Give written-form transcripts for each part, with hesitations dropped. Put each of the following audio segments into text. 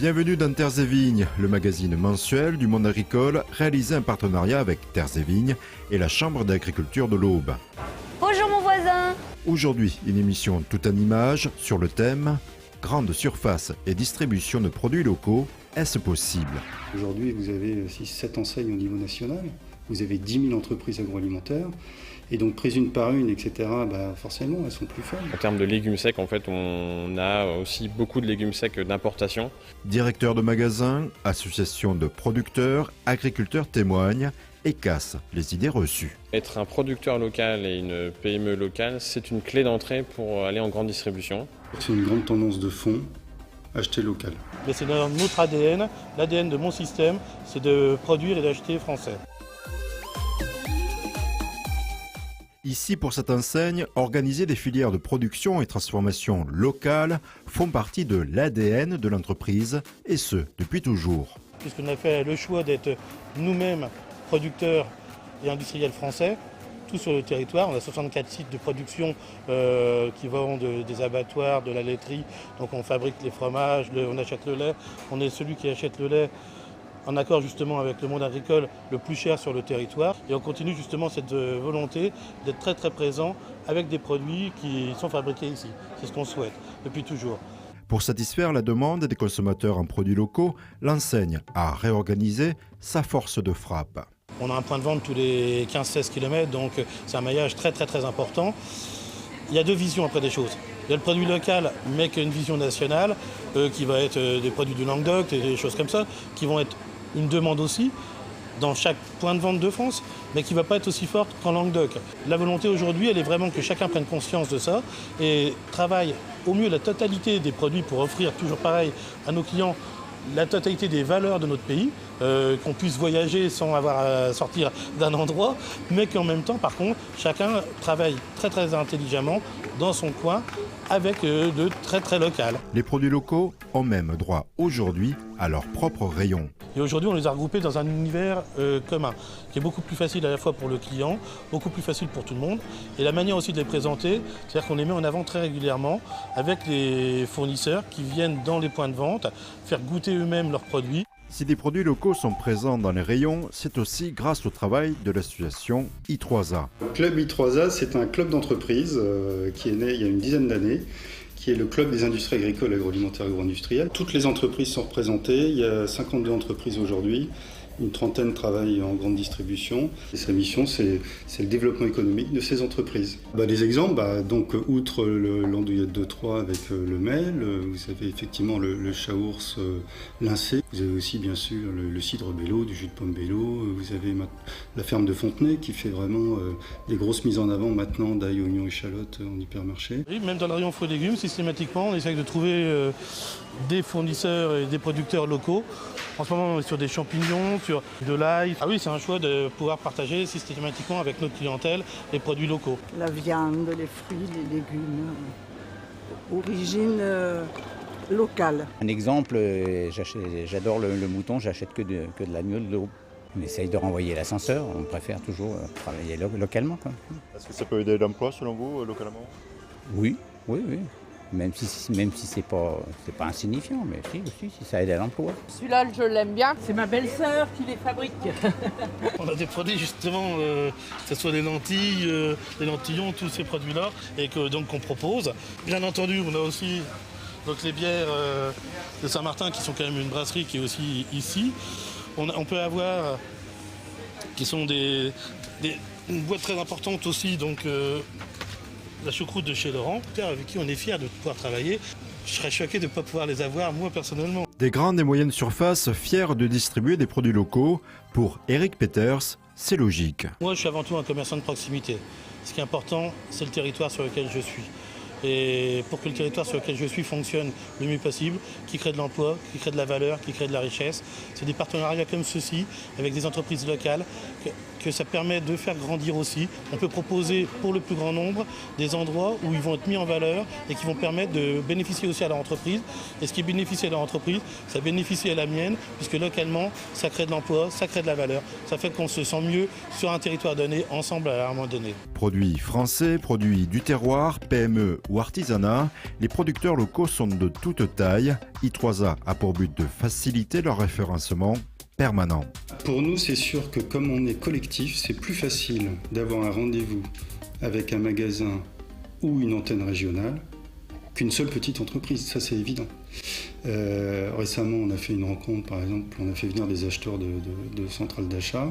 Bienvenue dans Terres et Vignes, le magazine mensuel du monde agricole réalisé en partenariat avec Terres et Vignes et la Chambre d'agriculture de l'Aube. Bonjour mon voisin. Aujourd'hui, une émission tout en images sur le thème « Grande surface et distribution de produits locaux, est-ce possible ?» Aujourd'hui, vous avez 6-7 enseignes au niveau national, vous avez 10 000 entreprises agroalimentaires, et donc prises une par une, etc., forcément, elles sont plus faibles. En termes de légumes secs, en fait, on a aussi beaucoup de légumes secs d'importation. Directeur de magasin, association de producteurs, agriculteurs témoignent et cassent les idées reçues. Être un producteur local et une PME locale, c'est une clé d'entrée pour aller en grande distribution. C'est une grande tendance de fond, acheter local. Mais c'est dans notre ADN, l'ADN de mon système, c'est de produire et d'acheter français. Ici, pour cette enseigne, organiser des filières de production et transformation locales font partie de l'ADN de l'entreprise, et ce, depuis toujours. Puisqu'on a fait le choix d'être nous-mêmes producteurs et industriels français, tout sur le territoire. On a 64 sites de production qui vont des abattoirs, de la laiterie. Donc on fabrique les fromages, on achète le lait. On est celui qui achète le lait en accord justement avec le monde agricole le plus cher sur le territoire. Et on continue justement cette volonté d'être très très présent avec des produits qui sont fabriqués ici. C'est ce qu'on souhaite depuis toujours. Pour satisfaire la demande des consommateurs en produits locaux, l'enseigne a réorganisé sa force de frappe. On a un point de vente tous les 15-16 km, donc c'est un maillage très très très important. Il y a deux visions après des choses. Il y a le produit local, mais qui a une vision nationale, qui va être des produits du Languedoc, et des choses comme ça, qui vont être une demande aussi dans chaque point de vente de France, mais qui ne va pas être aussi forte qu'en Languedoc. La volonté aujourd'hui, elle est vraiment que chacun prenne conscience de ça et travaille au mieux la totalité des produits pour offrir toujours pareil à nos clients la totalité des valeurs de notre pays, qu'on puisse voyager sans avoir à sortir d'un endroit, mais qu'en même temps, par contre, chacun travaille très très intelligemment dans son coin avec de très très local. Les produits locaux ont même droit aujourd'hui à leur propre rayon. Et aujourd'hui, on les a regroupés dans un univers commun, qui est beaucoup plus facile à la fois pour le client, beaucoup plus facile pour tout le monde. Et la manière aussi de les présenter, c'est-à-dire qu'on les met en avant très régulièrement avec les fournisseurs qui viennent dans les points de vente, faire goûter eux-mêmes leurs produits. Si des produits locaux sont présents dans les rayons, c'est aussi grâce au travail de l'association I3A. Le club I3A, c'est un club d'entreprise qui est né il y a une dizaine d'années, qui est le club des industries agricoles, agroalimentaires et agro-industrielles. Toutes les entreprises sont représentées, il y a 52 entreprises aujourd'hui, une trentaine travaillent en grande distribution. Et sa mission, c'est le développement économique de ces entreprises. Des exemples, donc outre l'andouillette de Troyes avec le Mail, vous avez effectivement le Chaours Lincé, vous avez aussi bien sûr le cidre Bello, du jus de pomme Bello, vous avez la ferme de Fontenay qui fait vraiment des grosses mises en avant maintenant d'ail, oignons, échalotes en hypermarché. Oui, même dans le rayon fruits et légumes, systématiquement, on essaie de trouver des fournisseurs et des producteurs locaux. En ce moment, on est sur des champignons, sur de l'ail. Ah oui, c'est un choix de pouvoir partager systématiquement avec notre clientèle les produits locaux. La viande, les fruits, les légumes, origine locale. Un exemple, j'adore le mouton, j'achète que de l'agneau de l'Aube. On essaye de renvoyer l'ascenseur, on préfère toujours travailler localement. Est-ce que ça peut aider l'emploi selon vous, localement ? Oui. Même si c'est pas insignifiant, mais si ça aide à l'emploi. Celui-là, je l'aime bien. C'est ma belle-sœur qui les fabrique. On a des produits justement, que ce soit les lentilles, les lentillons, tous ces produits-là, et qu'on propose. Bien entendu, on a aussi donc, les bières de Saint-Martin, qui sont quand même une brasserie qui est aussi ici. On peut avoir, qui sont une boîte très importante aussi, donc la choucroute de chez Laurent, avec qui on est fiers de pouvoir travailler. Je serais choqué de ne pas pouvoir les avoir, moi, personnellement. Des grandes et moyennes surfaces fiers de distribuer des produits locaux. Pour Eric Peters, c'est logique. Moi, je suis avant tout un commerçant de proximité. Ce qui est important, c'est le territoire sur lequel je suis. Et pour que le territoire sur lequel je suis fonctionne le mieux possible, qui crée de l'emploi, qui crée de la valeur, qui crée de la richesse, c'est des partenariats comme ceux-ci, avec des entreprises locales, que ça permet de faire grandir aussi. On peut proposer pour le plus grand nombre des endroits où ils vont être mis en valeur et qui vont permettre de bénéficier aussi à leur entreprise. Et ce qui bénéficie à leur entreprise, ça bénéficie à la mienne, puisque localement, ça crée de l'emploi, ça crée de la valeur. Ça fait qu'on se sent mieux sur un territoire donné, ensemble à un moment donné. Produits français, produits du terroir, PME ou artisanat, les producteurs locaux sont de toute taille. I3A a pour but de faciliter leur référencement permanent. Pour nous, c'est sûr que comme on est collectif, c'est plus facile d'avoir un rendez-vous avec un magasin ou une antenne régionale qu'une seule petite entreprise, ça c'est évident. Récemment, on a fait une rencontre, par exemple, on a fait venir des acheteurs de centrales d'achat.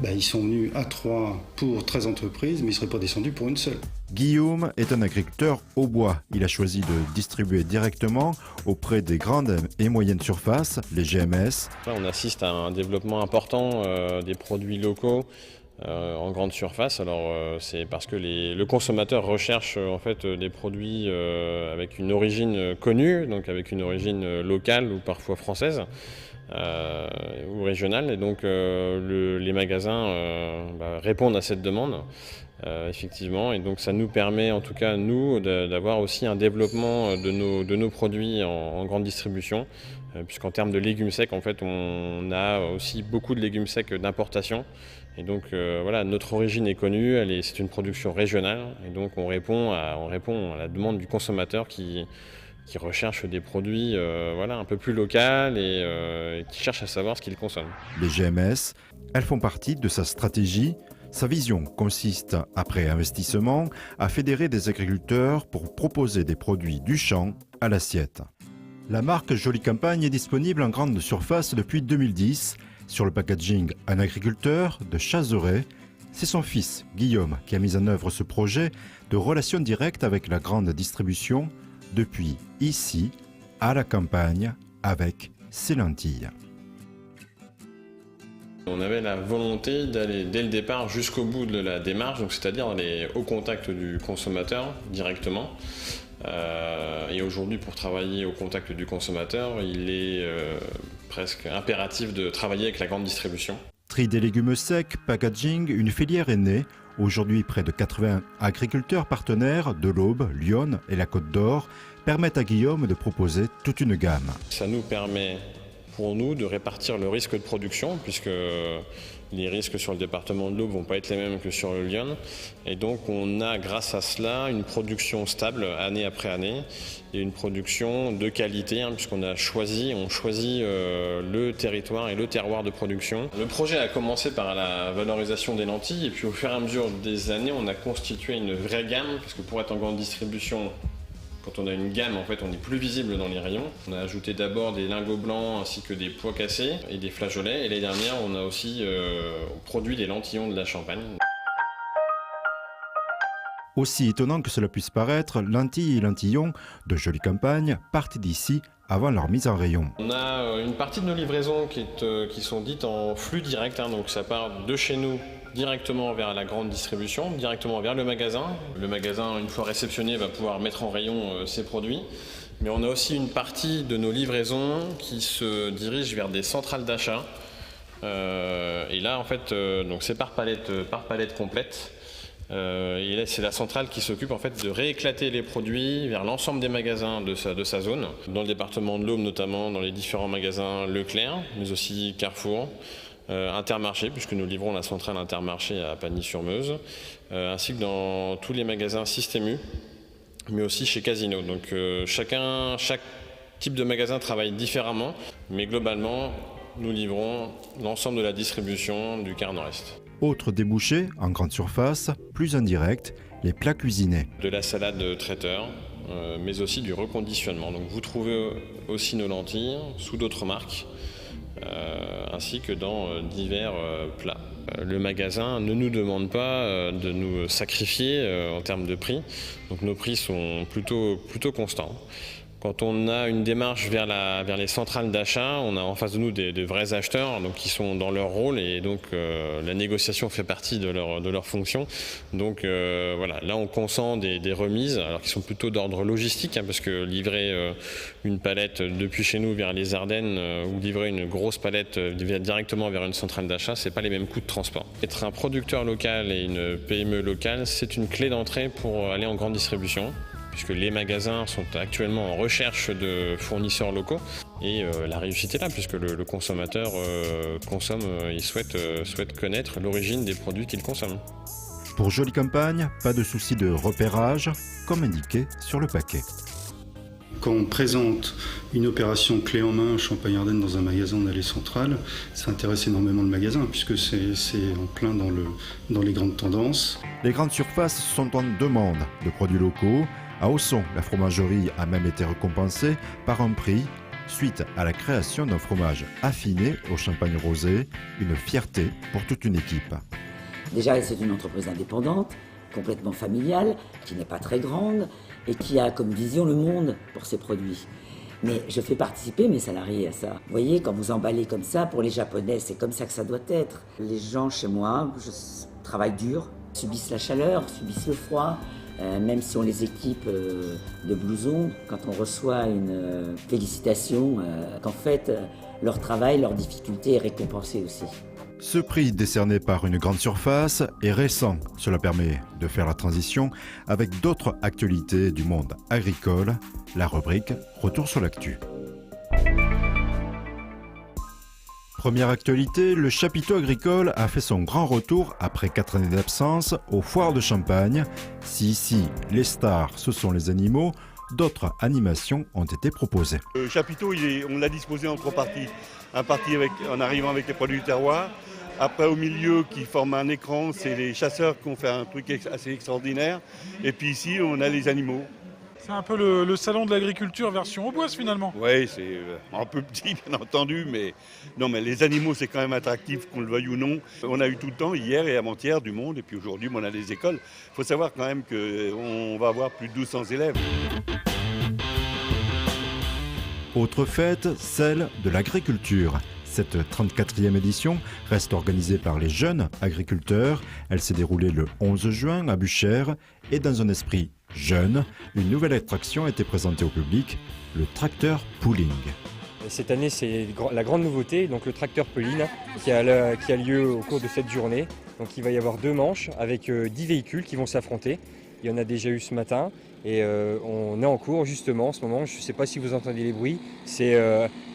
Ils sont venus à 3 pour 13 entreprises, mais ils ne seraient pas descendus pour une seule. Guillaume est un agriculteur au bois. Il a choisi de distribuer directement auprès des grandes et moyennes surfaces, les GMS. Là, on assiste à un développement important des produits locaux en grande surface. Alors c'est parce que le consommateur recherche en fait des produits avec une origine connue, donc avec une origine locale ou parfois française ou régionale, et donc les magasins répondent à cette demande effectivement, et donc ça nous permet en tout cas nous d'avoir aussi un développement de nos produits en grande distribution, puisqu'en termes de légumes secs en fait on a aussi beaucoup de légumes secs d'importation. Et donc voilà, notre origine est connue, c'est une production régionale, et donc on répond à la demande du consommateur qui recherche des produits un peu plus locaux et qui cherche à savoir ce qu'il consomme. Les GMS, elles font partie de sa stratégie. Sa vision consiste, après investissement, à fédérer des agriculteurs pour proposer des produits du champ à l'assiette. La marque Jolie Campagne est disponible en grande surface depuis 2010. Sur le packaging, un agriculteur de Chazeret. C'est son fils, Guillaume, qui a mis en œuvre ce projet de relation directe avec la grande distribution depuis ici, à la campagne, avec ses lentilles. On avait la volonté d'aller dès le départ jusqu'au bout de la démarche, donc c'est-à-dire aller au contact du consommateur directement. Et aujourd'hui, pour travailler au contact du consommateur, il est presque impératif de travailler avec la grande distribution. Tri des légumes secs, packaging, une filière est née. Aujourd'hui, près de 80 agriculteurs partenaires de l'Aube, Lyon et la Côte d'Or permettent à Guillaume de proposer toute une gamme. Ça nous permet pour nous de répartir le risque de production, puisque les risques sur le département de l'Aube ne vont pas être les mêmes que sur le Lyon. Et donc on a grâce à cela une production stable année après année et une production de qualité, puisqu'on choisit le territoire et le terroir de production. Le projet a commencé par la valorisation des lentilles, et puis au fur et à mesure des années on a constitué une vraie gamme, parce que pour être en grande distribution, quand on a une gamme, en fait, on est plus visible dans les rayons. On a ajouté d'abord des lingots blancs ainsi que des pois cassés et des flageolets. Et l'année dernière, on a aussi produit des lentillons de la Champagne. Aussi étonnant que cela puisse paraître, lentilles et lentillons de Jolie Campagne partent d'ici avant leur mise en rayon. On a une partie de nos livraisons qui sont dites en flux direct, donc ça part de chez nous directement vers la grande distribution, directement vers le magasin. Le magasin, une fois réceptionné, va pouvoir mettre en rayon ses produits. Mais on a aussi une partie de nos livraisons qui se dirige vers des centrales d'achat. Et là, en fait, donc c'est par palette complète. Et là, c'est la centrale qui s'occupe en fait de rééclater les produits vers l'ensemble des magasins de sa zone. Dans le département de l'Aube, notamment dans les différents magasins Leclerc, mais aussi Carrefour. Intermarché, puisque nous livrons la centrale Intermarché à Pagny-sur-Meuse, ainsi que dans tous les magasins Système U, mais aussi chez Casino. Donc chaque type de magasin travaille différemment, mais globalement, nous livrons l'ensemble de la distribution du quart nord-est. Autre débouché, en grande surface, plus indirect, les plats cuisinés. De la salade traiteur, mais aussi du reconditionnement. Donc vous trouvez aussi nos lentilles sous d'autres marques, ainsi que dans divers plats. Le magasin ne nous demande pas de nous sacrifier en termes de prix, donc nos prix sont plutôt constants. Quand on a une démarche vers les centrales d'achat, on a en face de nous des vrais acheteurs, donc qui sont dans leur rôle, et donc la négociation fait partie de leur fonction. Donc voilà, là on consent des remises, alors qui sont plutôt d'ordre logistique, parce que livrer une palette depuis chez nous vers les Ardennes ou livrer une grosse palette directement vers une centrale d'achat, c'est pas les mêmes coûts de transport. Être un producteur local et une PME locale, c'est une clé d'entrée pour aller en grande distribution, puisque les magasins sont actuellement en recherche de fournisseurs locaux. Et la réussite est là, puisque le consommateur consomme, il souhaite connaître l'origine des produits qu'il consomme. Pour Jolie Campagne, pas de souci de repérage, comme indiqué sur le paquet. Quand on présente une opération clé en main Champagne-Ardenne dans un magasin en allée centrale, ça intéresse énormément le magasin puisque c'est en plein dans les grandes tendances. Les grandes surfaces sont en demande de produits locaux. À Ausson, la fromagerie a même été récompensée par un prix suite à la création d'un fromage affiné au champagne rosé, une fierté pour toute une équipe. Déjà, c'est une entreprise indépendante, complètement familiale, qui n'est pas très grande et qui a comme vision le monde pour ses produits. Mais je fais participer mes salariés à ça. Vous voyez, quand vous emballez comme ça, pour les Japonais, c'est comme ça que ça doit être. Les gens chez moi travaillent dur, subissent la chaleur, subissent le froid. Même si on les équipe de blousons, quand on reçoit une félicitation, qu'en fait, leur travail, leur difficulté est récompensée aussi. Ce prix décerné par une grande surface est récent. Cela permet de faire la transition avec d'autres actualités du monde agricole. La rubrique Retour sur l'actu. Première actualité, le chapiteau agricole a fait son grand retour après 4 années d'absence aux foires de Champagne. Si ici, les stars, ce sont les animaux, d'autres animations ont été proposées. Le chapiteau, on l'a disposé en 3 parties. Un parti en arrivant avec les produits du terroir. Après, au milieu, qui forme un écran, c'est les chasseurs qui ont fait un truc assez extraordinaire. Et puis ici, on a les animaux. C'est un peu le salon de l'agriculture version Auboise finalement. Oui, c'est un peu petit bien entendu, mais les animaux c'est quand même attractif, qu'on le veuille ou non. On a eu tout le temps, hier et avant-hier, du monde, et puis aujourd'hui on a les écoles. Il faut savoir quand même qu'on va avoir plus de 1200 élèves. Autre fête, celle de l'agriculture. Cette 34e édition reste organisée par les jeunes agriculteurs. Elle s'est déroulée le 11 juin à Buchères et dans un esprit jeune, une nouvelle attraction a été présentée au public, le tracteur pooling. Cette année, c'est la grande nouveauté, donc le tracteur Pauline qui a lieu au cours de cette journée. Donc il va y avoir 2 manches avec 10 véhicules qui vont s'affronter. Il y en a déjà eu ce matin et on est en cours justement en ce moment. Je ne sais pas si vous entendez les bruits, c'est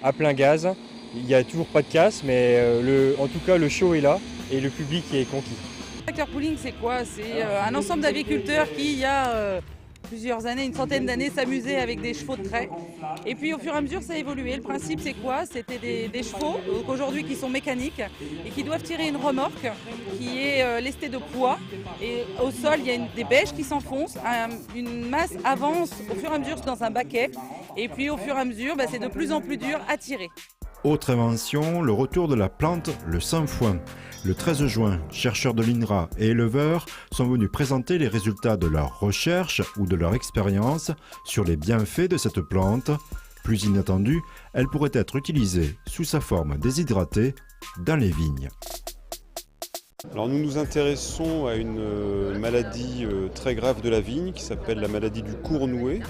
à plein gaz. Il n'y a toujours pas de casse, mais en tout cas le show est là et le public est conquis. Le tracteur pooling, c'est quoi? C'est un ensemble d'agriculteurs qui, il y a plusieurs années, une centaine d'années, s'amusaient avec des chevaux de trait. Et puis au fur et à mesure, ça a évolué. Le principe, c'est quoi? C'était des chevaux, aujourd'hui qui sont mécaniques et qui doivent tirer une remorque qui est lestée de poids. Et au sol, il y a des bêches qui s'enfoncent. Une masse avance au fur et à mesure dans un baquet. Et puis au fur et à mesure, c'est de plus en plus dur à tirer. Autre invention, le retour de la plante, le sainfoin. Le 13 juin, chercheurs de l'INRA et éleveurs sont venus présenter les résultats de leurs recherches ou de leur expérience sur les bienfaits de cette plante. Plus inattendu, elle pourrait être utilisée sous sa forme déshydratée dans les vignes. Alors nous nous intéressons à une maladie très grave de la vigne qui s'appelle la maladie du court noué,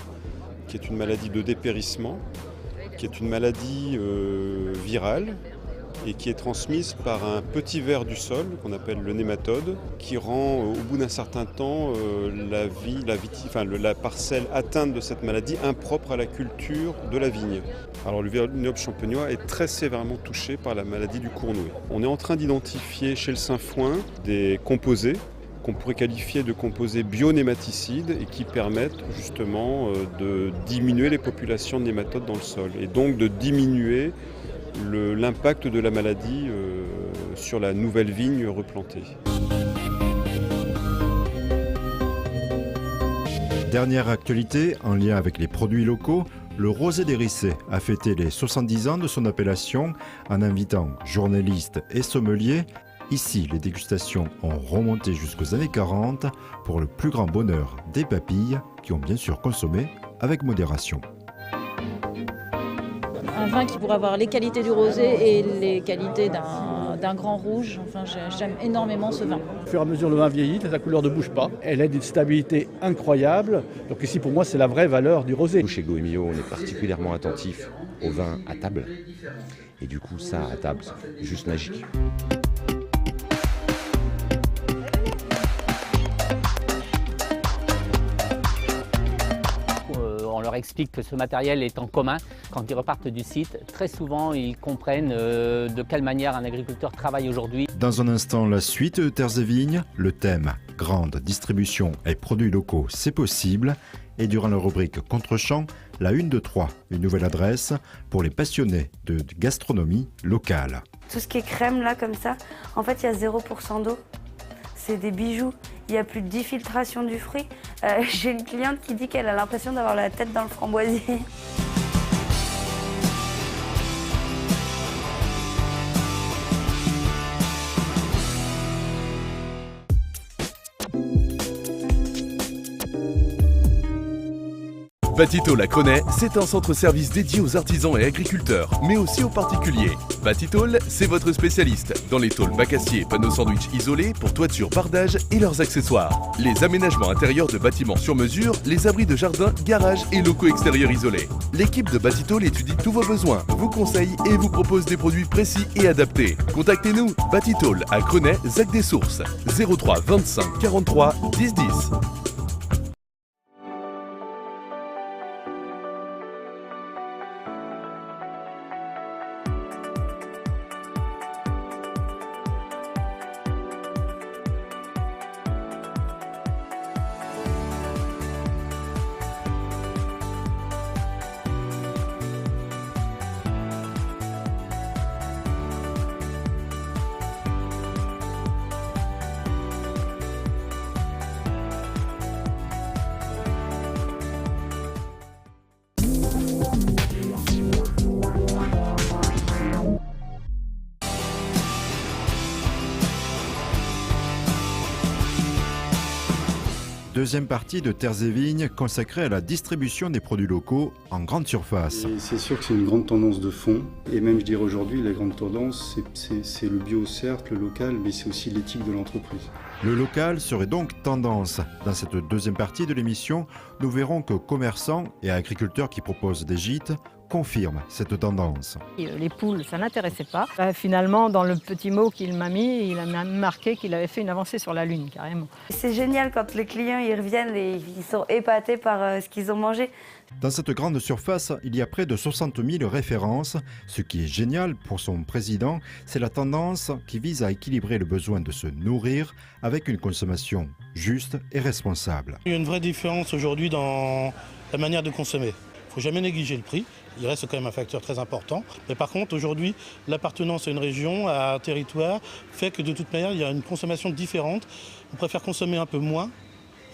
qui est une maladie de dépérissement, qui est une maladie virale et qui est transmise par un petit ver du sol qu'on appelle le nématode, qui rend au bout d'un certain temps la parcelle atteinte de cette maladie impropre à la culture de la vigne. Alors le vignoble champenois est très sévèrement touché par la maladie du court noué. On est en train d'identifier chez le sainfoin des composés qu'on pourrait qualifier de composés bionématicides et qui permettent justement de diminuer les populations de nématodes dans le sol et donc de diminuer l'impact de la maladie sur la nouvelle vigne replantée. Dernière actualité, en lien avec les produits locaux, le Rosé des Rissets a fêté les 70 ans de son appellation en invitant journalistes et sommeliers. Ici, les dégustations ont remonté jusqu'aux années 40 pour le plus grand bonheur des papilles qui ont bien sûr consommé avec modération. Un vin qui pourrait avoir les qualités du rosé et les qualités d'un grand rouge. Enfin, j'aime énormément ce vin. Au fur et à mesure, le vin vieillit, sa couleur ne bouge pas. Elle a une stabilité incroyable. Donc ici, pour moi, c'est la vraie valeur du rosé. Chez Goemio, on est particulièrement attentif au vin à table. Et du coup, ça, à table, c'est juste magique. On leur explique que ce matériel est en commun. Quand ils repartent du site, très souvent ils comprennent de quelle manière un agriculteur travaille aujourd'hui. Dans un instant, la suite de Terres et Vignes, le thème « Grande distribution et produits locaux, c'est possible ». Et durant la rubrique Contre-champ, la 1 de 3, une nouvelle adresse pour les passionnés de gastronomie locale. Tout ce qui est crème là comme ça, en fait il y a 0% d'eau. C'est des bijoux. Il n'y a plus de filtration du fruit. J'ai une cliente qui dit qu'elle a l'impression d'avoir la tête dans le framboisier. Batitol à Crenay, c'est un centre-service dédié aux artisans et agriculteurs, mais aussi aux particuliers. Batitol, c'est votre spécialiste dans les tôles bac acier, panneaux sandwich isolés pour toiture, bardage et leurs accessoires. Les aménagements intérieurs de bâtiments sur mesure, les abris de jardin, garages et locaux extérieurs isolés. L'équipe de Batitol étudie tous vos besoins, vous conseille et vous propose des produits précis et adaptés. Contactez-nous, Batitol à Crenay, Zac des Sources, 03 25 43 10 10. Deuxième partie de Terres et Vignes consacrée à la distribution des produits locaux en grande surface. C'est sûr que c'est une grande tendance de fond. Et même, je dirais aujourd'hui, la grande tendance, c'est le bio, certes, le local, mais c'est aussi l'éthique de l'entreprise. Le local serait donc tendance. Dans cette deuxième partie de l'émission, nous verrons que commerçants et agriculteurs qui proposent des gîtes confirment cette tendance. Les poules, ça n'intéressait pas. Finalement, dans le petit mot qu'il m'a mis, il a même marqué qu'il avait fait une avancée sur la Lune, carrément. C'est génial quand les clients ils reviennent et ils sont épatés par ce qu'ils ont mangé. Dans cette grande surface, il y a près de 60 000 références. Ce qui est génial pour son président, c'est la tendance qui vise à équilibrer le besoin de se nourrir avec une consommation juste et responsable. Il y a une vraie différence aujourd'hui dans la manière de consommer. Il ne faut jamais négliger le prix. Il reste quand même un facteur très important. Mais par contre, aujourd'hui, l'appartenance à une région, à un territoire, fait que de toute manière, il y a une consommation différente. On préfère consommer un peu moins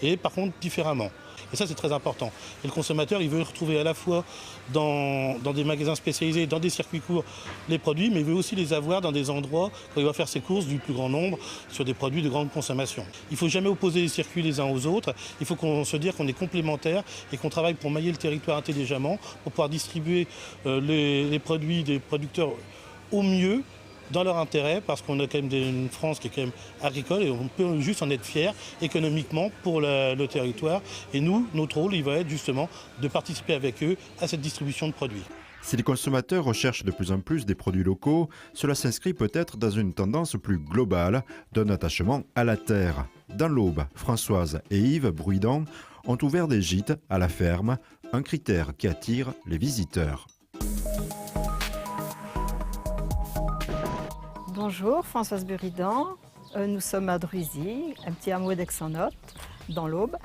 et par contre différemment. Et ça, c'est très important. Et le consommateur, il veut retrouver à la fois dans des magasins spécialisés, dans des circuits courts, les produits, mais il veut aussi les avoir dans des endroits où il va faire ses courses du plus grand nombre sur des produits de grande consommation. Il ne faut jamais opposer les circuits les uns aux autres. Il faut se dire qu'on est complémentaires et qu'on travaille pour mailler le territoire intelligemment, pour pouvoir distribuer les produits des producteurs au mieux, dans leur intérêt, parce qu'on a quand même une France qui est quand même agricole et on peut juste en être fier économiquement pour le territoire. Et nous, notre rôle, il va être justement de participer avec eux à cette distribution de produits. Si les consommateurs recherchent de plus en plus des produits locaux, cela s'inscrit peut-être dans une tendance plus globale d'un attachement à la terre. Dans l'Aube, Françoise et Yves Bruydon ont ouvert des gîtes à la ferme, un critère qui attire les visiteurs. Bonjour, Françoise Buridan. Nous sommes à Druzy, un petit hameau d'Aix-en-Othe, dans l'Aube.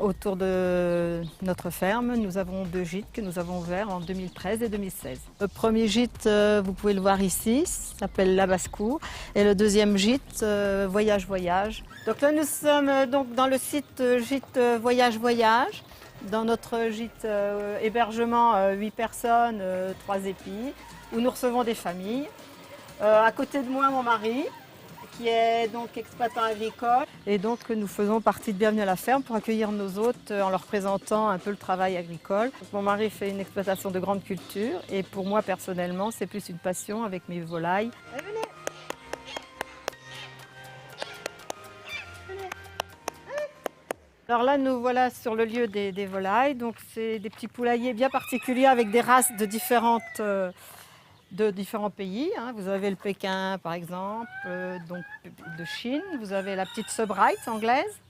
Autour de notre ferme, nous avons 2 gîtes que nous avons ouverts en 2013 et 2016. Le premier gîte, vous pouvez le voir ici, s'appelle La Basse-Cour. Et le deuxième gîte, Voyage Voyage. Donc là, nous sommes donc dans le site gîte Voyage Voyage. Dans notre gîte hébergement, 8 personnes, 3 épis, où nous recevons des familles. À côté de moi, mon mari, qui est donc exploitant agricole. Et donc, nous faisons partie de Bienvenue à la ferme pour accueillir nos hôtes en leur présentant un peu le travail agricole. Donc, mon mari fait une exploitation de grande culture et pour moi, personnellement, c'est plus une passion avec mes volailles. Alors là, nous voilà sur le lieu des volailles. Donc, c'est des petits poulaillers bien particuliers avec des races de différents pays. Vous avez le Pékin, par exemple, donc de Chine. Vous avez la petite Sebright anglaise.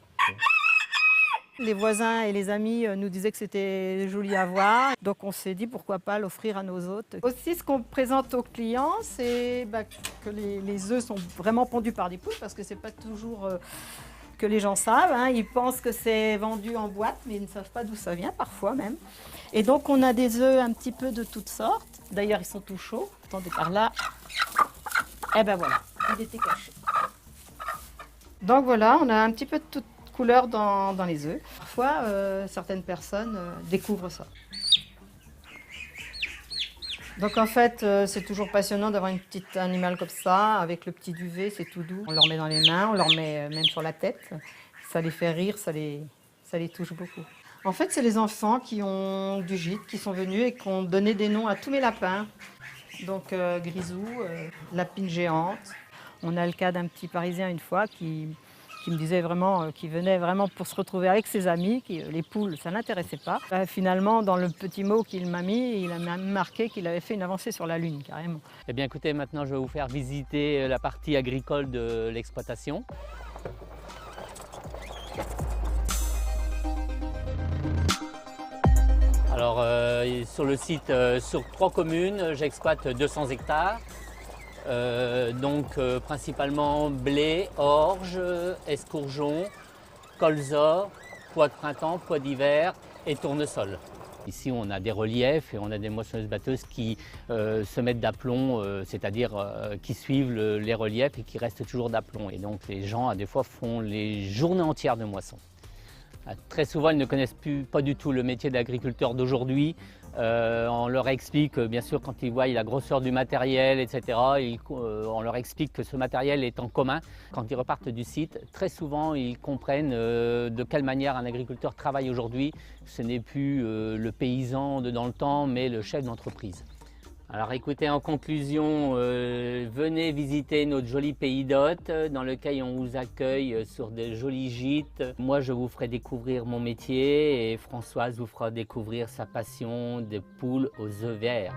Les voisins et les amis nous disaient que c'était joli à voir, donc on s'est dit pourquoi pas l'offrir à nos hôtes. Aussi, ce qu'on présente aux clients, c'est que les œufs sont vraiment pondus par des poules, parce que c'est pas toujours que les gens savent. Hein. Ils pensent que c'est vendu en boîte, mais ils ne savent pas d'où ça vient, parfois même. Et donc on a des œufs un petit peu de toutes sortes. D'ailleurs, ils sont tout chauds. Attendez, par là. Eh ben voilà, il était caché. Donc voilà, on a un petit peu de toute couleur dans les œufs. Parfois, certaines personnes découvrent ça. Donc en fait, c'est toujours passionnant d'avoir une petite animal comme ça, avec le petit duvet, c'est tout doux. On leur met dans les mains, on leur met même sur la tête. Ça les fait rire, ça les touche beaucoup. En fait, c'est les enfants qui ont du gîte, qui sont venus et qui ont donné des noms à tous mes lapins. Donc Grisou, Lapine géante. On a le cas d'un petit Parisien une fois qui me disait vraiment, qui venait vraiment pour se retrouver avec ses amis, les poules, ça ne l'intéressait pas. Finalement, dans le petit mot qu'il m'a mis, il a même marqué qu'il avait fait une avancée sur la Lune, carrément. Eh bien écoutez, maintenant je vais vous faire visiter la partie agricole de l'exploitation. Alors sur le site, sur 3 communes, j'exploite 200 hectares. Principalement blé, orge, escourgeon, colza, pois de printemps, pois d'hiver et tournesol. Ici on a des reliefs et on a des moissonneuses-batteuses qui se mettent d'aplomb, c'est-à-dire qui suivent les reliefs et qui restent toujours d'aplomb. Et donc les gens des fois font les journées entières de moisson. Très souvent ils ne connaissent pas du tout le métier d'agriculteur d'aujourd'hui. On leur explique, bien sûr, quand ils voient la grosseur du matériel, etc., on leur explique que ce matériel est en commun. Quand ils repartent du site, très souvent, ils comprennent de quelle manière un agriculteur travaille aujourd'hui. Ce n'est plus le paysan de dans le temps, mais le chef d'entreprise. Alors écoutez, en conclusion, venez visiter notre joli pays d'Hôtes dans lequel on vous accueille sur des jolis gîtes. Moi, je vous ferai découvrir mon métier et Françoise vous fera découvrir sa passion des poules aux œufs verts.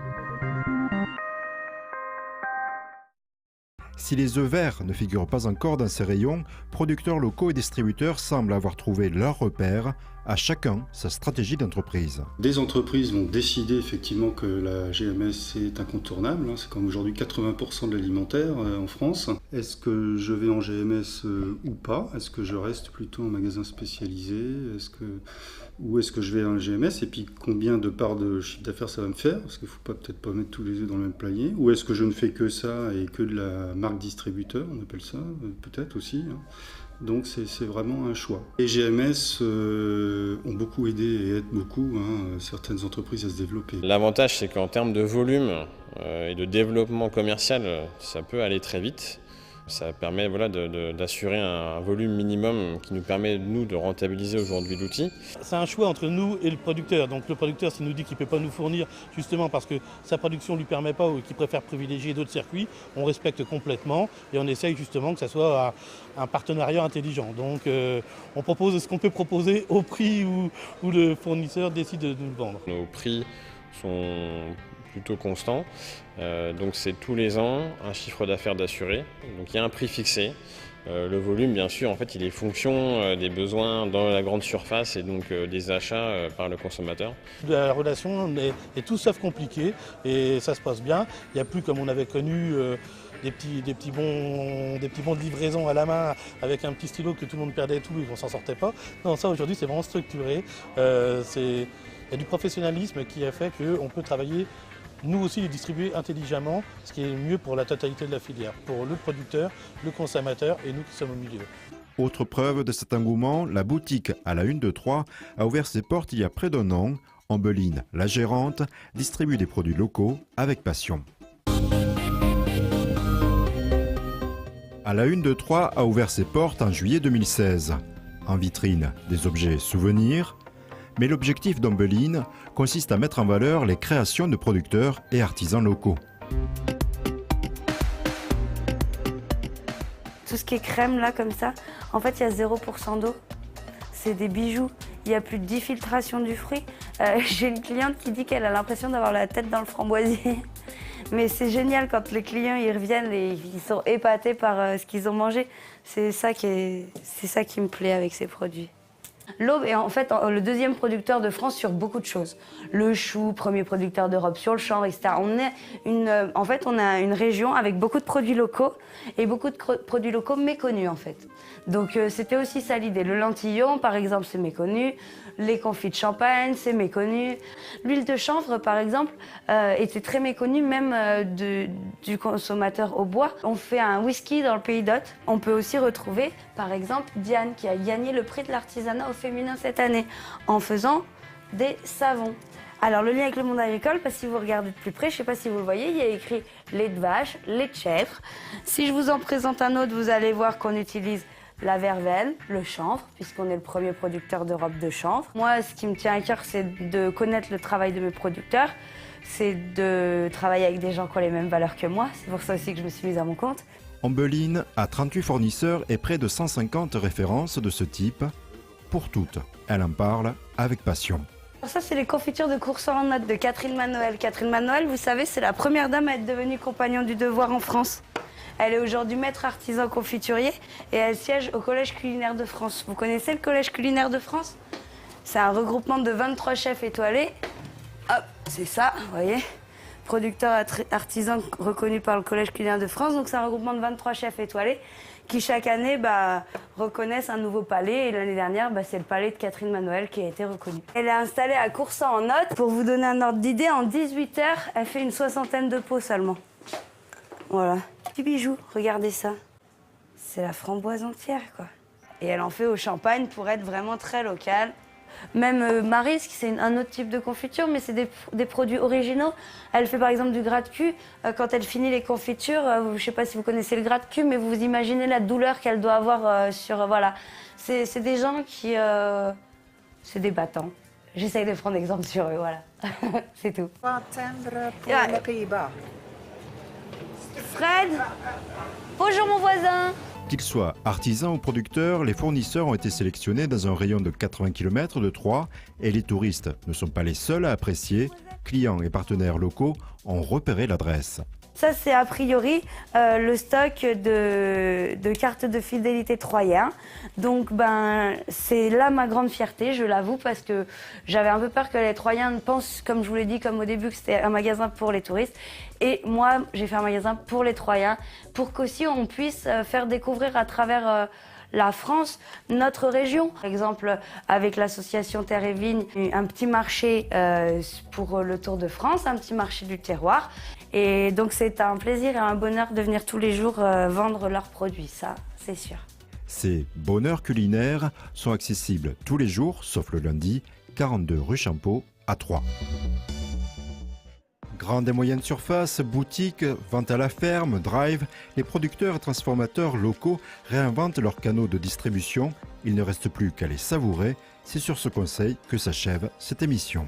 Si les œufs verts ne figurent pas encore dans ces rayons, producteurs locaux et distributeurs semblent avoir trouvé leur repère, à chacun sa stratégie d'entreprise. Des entreprises vont décider effectivement que la GMS est incontournable, c'est comme aujourd'hui 80% de l'alimentaire en France. Est-ce que je vais en GMS ou pas? Est-ce que je reste plutôt en magasin spécialisé? Ou est-ce que je vais en GMS? Et puis combien de parts de chiffre d'affaires ça va me faire? Parce qu'il ne faut peut-être pas mettre tous les œufs dans le même panier. Ou est-ce que je ne fais que ça et que de la marque distributeur, on appelle ça, peut-être aussi. Donc c'est vraiment un choix. Les GMS ont beaucoup aidé et aident beaucoup certaines entreprises à se développer. L'avantage, c'est qu'en termes de volume et de développement commercial, ça peut aller très vite. Ça permet d'assurer un volume minimum qui nous permet, nous, de rentabiliser aujourd'hui l'outil. C'est un choix entre nous et le producteur. Donc le producteur, s'il nous dit qu'il ne peut pas nous fournir, justement parce que sa production ne lui permet pas ou qu'il préfère privilégier d'autres circuits, on respecte complètement et on essaye justement que ça soit un partenariat intelligent. Donc on propose ce qu'on peut proposer au prix où le fournisseur décide de nous le vendre. Nos prix sont plutôt constant. Donc c'est tous les ans un chiffre d'affaires d'assuré. Donc il y a un prix fixé. Le volume, bien sûr, en fait, il est fonction des besoins dans la grande surface et donc des achats par le consommateur. La relation est tout sauf compliquée et ça se passe bien. Il n'y a plus, comme on avait connu, des petits bons de livraison à la main avec un petit stylo que tout le monde perdait tout et qu'on s'en sortait pas. Non, ça aujourd'hui c'est vraiment structuré. Il y a du professionnalisme qui a fait qu'on peut travailler, nous aussi, les distribuer intelligemment, ce qui est mieux pour la totalité de la filière, pour le producteur, le consommateur et nous qui sommes au milieu. Autre preuve de cet engouement, la boutique à la 1, 2, 3 a ouvert ses portes il y a près d'1 an. Ambeline, la gérante, distribue des produits locaux avec passion. À la 1, 2, 3 a ouvert ses portes en juillet 2016. En vitrine, des objets souvenirs. Mais l'objectif d'Ambeline consiste à mettre en valeur les créations de producteurs et artisans locaux. Tout ce qui est crème là comme ça, en fait il y a 0% d'eau. C'est des bijoux, il n'y a plus de diffiltration du fruit. J'ai une cliente qui dit qu'elle a l'impression d'avoir la tête dans le framboisier. Mais c'est génial quand les clients ils reviennent et ils sont épatés par ce qu'ils ont mangé. C'est ça qui me plaît avec ces produits. L'Aube est en fait le deuxième producteur de France sur beaucoup de choses. Le chou, premier producteur d'Europe sur le chanvre, etc. En fait, on a une région avec beaucoup de produits locaux et beaucoup de produits locaux méconnus en fait. Donc c'était aussi ça l'idée. Le lentillon, par exemple, c'est méconnu. Les confits de champagne, c'est méconnu. L'huile de chanvre, par exemple, était très méconnue même du consommateur au bois. On fait un whisky dans le pays d'Hôte. On peut aussi retrouver, par exemple, Diane qui a gagné le prix de l'artisanat au féminin cette année en faisant des savons. Alors le lien avec le monde agricole, parce que si vous regardez de plus près, je ne sais pas si vous le voyez, il y a écrit lait de vache, lait de chèvre. Si je vous en présente un autre, vous allez voir qu'on utilise la verveine, le chanvre, puisqu'on est le premier producteur d'Europe de chanvre. Moi, ce qui me tient à cœur, c'est de connaître le travail de mes producteurs, c'est de travailler avec des gens qui ont les mêmes valeurs que moi. C'est pour ça aussi que je me suis mise à mon compte. Ombeline a 38 fournisseurs et près de 150 références de ce type. Pour toutes, elle en parle avec passion. Alors ça, c'est les confitures de Courson en note de Catherine Manoël. Catherine Manoël, vous savez, c'est la première dame à être devenue compagnon du devoir en France. Elle est aujourd'hui maître artisan confiturier et elle siège au Collège culinaire de France. Vous connaissez le Collège culinaire de France? C'est un regroupement de 23 chefs étoilés. Hop, c'est ça, vous voyez. Producteur artisan reconnu par le Collège culinaire de France. Donc c'est un regroupement de 23 chefs étoilés qui chaque année reconnaissent un nouveau palais. Et l'année dernière, c'est le palais de Catherine Manoël qui a été reconnu. Elle est installée à Courson en note. Pour vous donner un ordre d'idée, en 18 heures, elle fait une 60aine de pots seulement. Voilà. Petit bijou, regardez ça. C'est la framboise entière, quoi. Et elle en fait au champagne pour être vraiment très locale. Même Maryse, c'est un autre type de confiture, mais c'est des produits originaux. Elle fait par exemple du gras-de-cul. Quand elle finit les confitures, je ne sais pas si vous connaissez le gras-de-cul, mais vous imaginez la douleur qu'elle doit avoir sur... voilà. C'est des gens qui... c'est des battants. J'essaye de prendre exemple sur eux, voilà. C'est tout. Pour les Pays-Bas. Fred, bonjour mon voisin. Qu'ils soient artisans ou producteurs, les fournisseurs ont été sélectionnés dans un rayon de 80 km de Troyes et les touristes ne sont pas les seuls à apprécier. Clients et partenaires locaux ont repéré l'adresse. Ça, c'est a priori le stock de cartes de fidélité troyen. Donc, c'est là ma grande fierté, je l'avoue, parce que j'avais un peu peur que les Troyens pensent, comme je vous l'ai dit, comme au début, que c'était un magasin pour les touristes. Et moi, j'ai fait un magasin pour les Troyens, pour qu'aussi on puisse faire découvrir à travers la France, notre région. Par exemple, avec l'association Terre et Vigne, un petit marché pour le Tour de France, un petit marché du terroir. Et donc c'est un plaisir et un bonheur de venir tous les jours vendre leurs produits, ça c'est sûr. Ces bonheurs culinaires sont accessibles tous les jours, sauf le lundi, 42 rue Champeau à Troyes. Grande et moyenne surface, boutiques, vente à la ferme, drive, les producteurs et transformateurs locaux réinventent leurs canaux de distribution. Il ne reste plus qu'à les savourer. C'est sur ce conseil que s'achève cette émission.